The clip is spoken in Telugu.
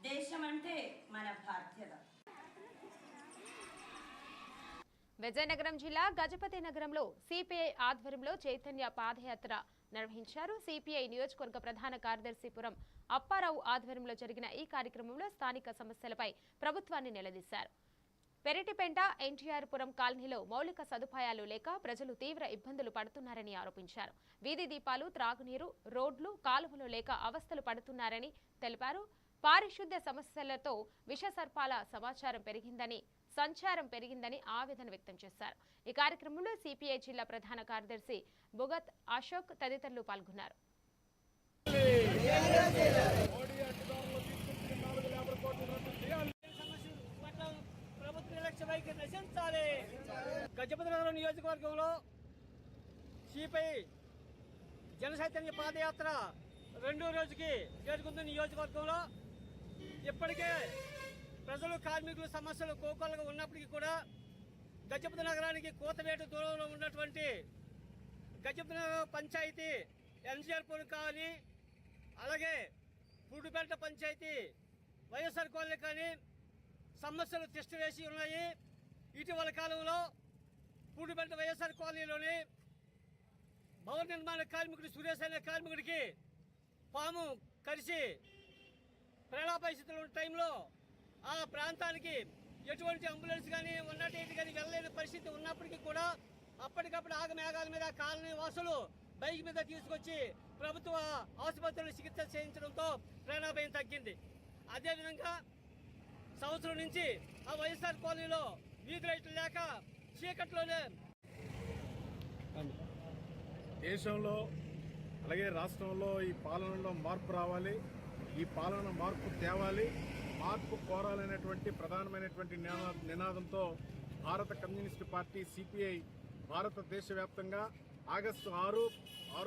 దేశం అంటే మన బాధ్యత. విజయనగరం జిల్లా గజపతి నగరంలో సిపిఐ ఆధ్వర్యంలో చైతన్య పాదయాత్ర నిర్వహించారు. సిపిఐ నియోజకవర్గ ప్రధాన కార్యదర్శి పురం అప్పారావు ఆధ్వర్యంలో జరిగిన ఈ కార్యక్రమంలో స్థానిక సమస్యలపై ప్రభుత్వాన్ని నిలదీశారు. పెరటిపెంట ఎన్టీఆర్ పురం కాలనీలో మౌలిక సదుపాయాలు లేక ప్రజలు తీవ్ర ఇబ్బందులు పడుతున్నారని ఆరోపించారు. వీధి దీపాలు, త్రాగునీరు, రోడ్లు, కాలువలు లేక అవస్థలు పడుతున్నారని తెలిపారు. పారిశుద్ధ్య సమస్యలతో విషసర్పాల సంచారం పెరిగిందని ఆవేదన వ్యక్తం చేశారు. ఈ కార్యక్రమంలో సిపిఐ జిల్లా ప్రధాన కార్యదర్శి బుగత్ అశోక్ తదితరులు పాల్గొన్నారు. గజపతి నగరం నియోజకవర్గంలో సిపిఐ జనచైతన్య పాదయాత్ర రెండో రోజుకి జరుగుతున్న నియోజకవర్గంలో ఇప్పటికే ప్రజలు, కార్మికులు సమస్యలు కోకొల్లగా ఉన్నప్పటికీ కూడా గజపతి నగరానికి కూతవేటు దూరంలో ఉన్నటువంటి గజపతి నగరం పంచాయతీ, ఎన్టీఆర్ కాలనీ, అలాగే పూడిపేట పంచాయతీ, వైఎస్ఆర్ కాలనీ కానీ సమస్యలు తిష్టవేసి ఉన్నాయి. ఇటీవల కాలంలో పూడిపేట వైఎస్ఆర్ కాలనీలోని భవన నిర్మాణ కార్మికుడు సురేష్ అనే కార్మికుడికి పాము కలిసి ప్రాణ పరిస్థితులు ఉన్న టైంలో ఆ ప్రాంతానికి ఎటువంటి అంబులెన్స్ కానీ 108 కానీ వెళ్ళలేని పరిస్థితి ఉన్నప్పటికీ కూడా అప్పటికప్పుడు ఆగమేఘాల మీద కాలనీ వాసులు బైక్ మీద తీసుకొచ్చి ప్రభుత్వ ఆసుపత్రులు చికిత్స చేయించడంతో ప్రాణాపాయం తగ్గింది. అదేవిధంగా సంవత్సరం నుంచి ఆ వైఎస్ఆర్ కాలనీలో వీధి లైట్లు లేక చీకట్లోనే దేశంలో అలాగే రాష్ట్రంలో ఈ పాలనలో మార్పు రావాలి, ఈ పాలన మార్పు తేవాలి, మార్పు కోరాలనేటువంటి ప్రధానమైనటువంటి నినాదంతో భారత కమ్యూనిస్టు పార్టీ సిపిఐ భారతదేశ వ్యాప్తంగా ఆగస్టు 6